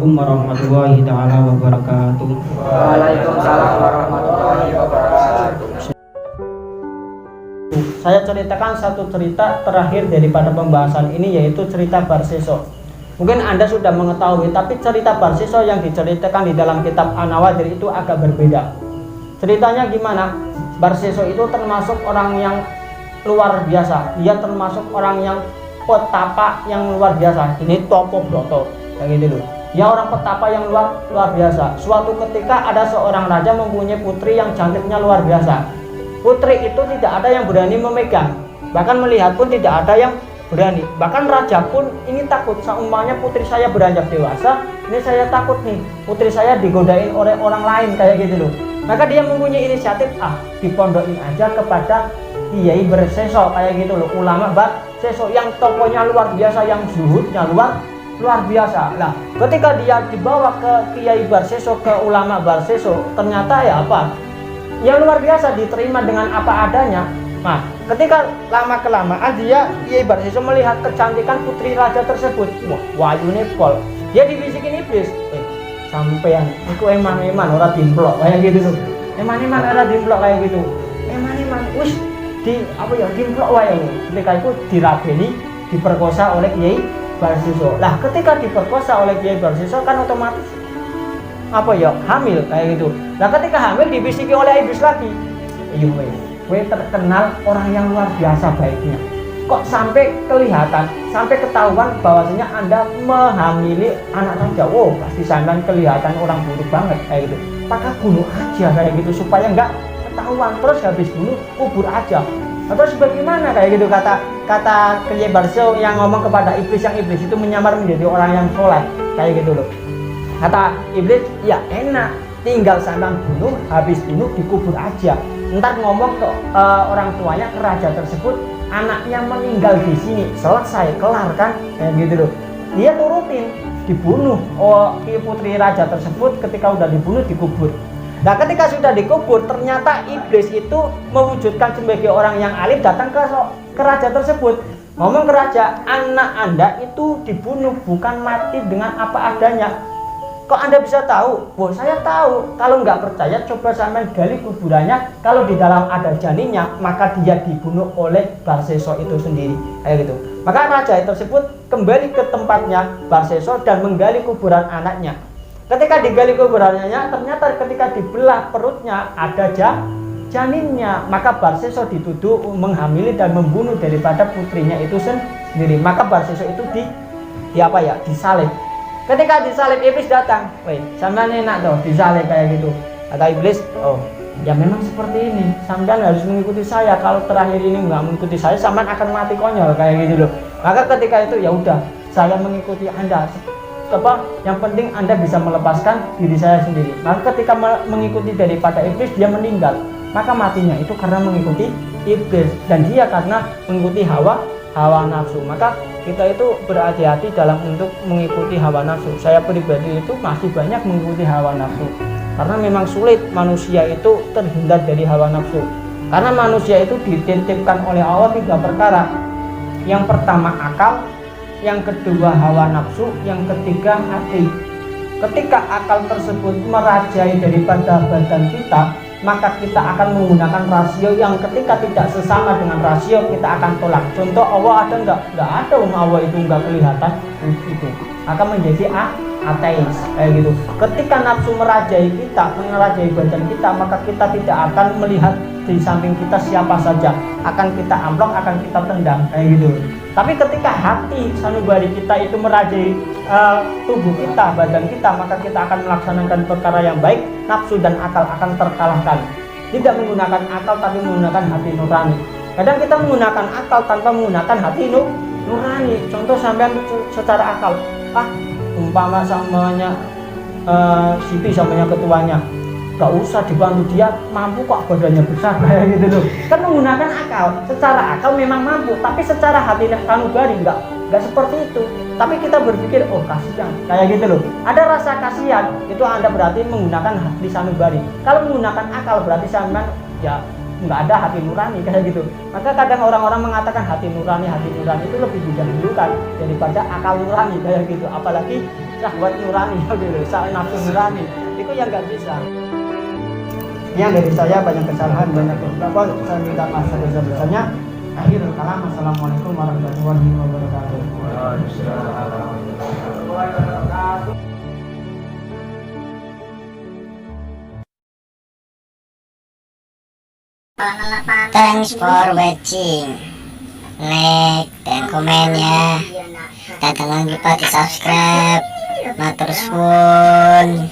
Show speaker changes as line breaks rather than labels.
Assalamualaikum warahmatullahi taala wabarakatuh.
Waalaikumsalam warahmatullahi wabarakatuh.
Saya ceritakan satu cerita terakhir daripada pembahasan ini, yaitu cerita Barseso. Mungkin Anda sudah mengetahui, tapi cerita Barseso yang diceritakan di dalam kitab An-Nawadir itu agak berbeda. Ceritanya gimana? Barseso itu termasuk orang yang luar biasa. Dia termasuk orang yang petapa yang luar biasa. Ini Topo Broto, yang gitu loh. Dia orang petapa yang luar biasa. Suatu ketika ada seorang raja mempunyai putri yang cantiknya luar biasa. Putri itu tidak ada yang berani memegang, bahkan melihat pun tidak ada yang berani. Bahkan raja pun ini takut, seumpamanya putri saya beranjak dewasa, ini saya takut nih putri saya digodain oleh orang lain kayak gitu loh. Maka dia mempunyai inisiatif, dipondokin aja kepada Kiai Barseso kayak gitu loh, ulama Barseso yang tokohnya luar biasa, yang zuhudnya luar biasa. Nah, ketika dia dibawa ke Kiai Barseso, ke ulama Barseso, ternyata ya apa? Yang luar biasa, diterima dengan apa adanya. Nah, ketika lama-kelamaan Kiai Barseso melihat kecantikan putri raja tersebut, wah wayune pol. Dia dibisikin iblis, sampean iku eman-eman ora dimplok kayak gitu tuh. Eman-eman ora dimplok kayak gitu. Eman-eman wis dimplok wae. Ketika itu dirabeni, diperkosa oleh Kiai Barseso. Lah, ketika diperkosa oleh Kiai Barseso kan otomatis hamil kayak gitu. Nah, ketika hamil dibisiki oleh iblis lagi, gue terkenal orang yang luar biasa baiknya. Kok sampai kelihatan, sampai ketahuan bahwasanya Anda menghamili anak raja. Pasti sampean kelihatan orang buruk banget kayak gitu. Maka bunuh aja kayak gitu supaya nggak ketahuan. Terus habis bunuh kubur aja. Terus bagaimana kayak gitu kata Kiai Barseso yang ngomong kepada iblis, yang iblis itu menyamar menjadi orang yang soleh kayak gitu loh. Kata iblis, ya enak, tinggal sampean bunuh, habis bunuh dikubur aja. Ntar ngomong ke orang tuanya, ke raja tersebut, anaknya meninggal di sini, selesai, kelar kan, kayak gitu loh. Dia turutin, dibunuh. Putri raja tersebut ketika udah dibunuh dikubur. Nah, ketika sudah dikubur, ternyata iblis itu mewujudkan sebagai orang yang alim, datang ke raja tersebut, ngomong ke raja, anak Anda itu dibunuh, bukan mati dengan apa adanya. Kok Anda bisa tahu? Saya tahu. Kalau nggak percaya, coba sampai gali kuburannya. Kalau di dalam ada janinnya, maka dia dibunuh oleh Barseso itu sendiri. Kayak gitu. Maka raja tersebut kembali ke tempatnya Barseso dan menggali kuburan anaknya. Ketika digali kuburannya, ternyata ketika dibelah perutnya ada janinnya. Maka Barseso dituduh menghamili dan membunuh daripada putrinya itu sendiri. Maka Barseso itu disalib. Ketika disalib, iblis datang, sampean enak toh disalib kayak gitu. Kata iblis, ya memang seperti ini, sampean harus mengikuti saya. Kalau terakhir ini nggak mengikuti saya, sampean akan mati konyol kayak gitu loh. Maka ketika itu ya udah, saya mengikuti Anda. Yang penting Anda bisa melepaskan diri saya sendiri. Maka ketika mengikuti daripada iblis, dia meninggal. Maka matinya itu karena mengikuti iblis, dan dia karena mengikuti hawa nafsu. Maka kita itu berhati-hati dalam untuk mengikuti hawa nafsu. Saya pribadi itu masih banyak mengikuti hawa nafsu, karena memang sulit manusia itu terhindar dari hawa nafsu. Karena manusia itu dititipkan oleh Allah 3 perkara. Yang pertama akal, yang kedua hawa nafsu, yang ketiga hati. Ketika akal tersebut merajai daripada badan kita, maka kita akan menggunakan rasio yang ketika tidak sesama dengan rasio, kita akan tolak. Contoh, Allah ada enggak? Enggak ada, Allah itu enggak kelihatan itu. Akan menjadi ateis kayak gitu. Ketika nafsu merajai kita, merajai badan kita, maka kita tidak akan melihat di samping kita siapa saja. Akan kita amplok, akan kita tendang kayak gitu. Tapi ketika hati sanubari kita itu merajai tubuh kita, badan kita, maka kita akan melaksanakan perkara yang baik. Nafsu dan akal akan terkalahkan. Tidak menggunakan akal tapi menggunakan hati nurani. Kadang kita menggunakan akal tanpa menggunakan hati nurani. Contoh, sampean secara akal, umpama samanya Siti samanya ketuanya, gak usah dibantu, dia mampu kok, badannya besar kayak gitu loh. Kan menggunakan akal, secara akal memang mampu, tapi secara hati sanubari enggak seperti itu. Tapi kita berpikir, kasihan kayak gitu loh. Ada rasa kasihan, itu Anda berarti menggunakan hati sanubari. Kalau menggunakan akal berarti sampean ya nggak ada hati nurani kayak gitu. Maka kadang orang-orang mengatakan hati nurani itu lebih didahulukan daripada akal nurani kayak gitu. Apalagi syahwat nurani gitu, nafsu nurani itu yang nggak bisa. Yang dari saya banyak kesalahan, banyak kekurangan, saya minta maaf sebesar-besarnya. Akhirul kalam, assalamualaikum warahmatullahi wabarakatuh.
Thanks for watching. Like dan komen ya. Dan jangan lupa di subscribe. Matur suwun.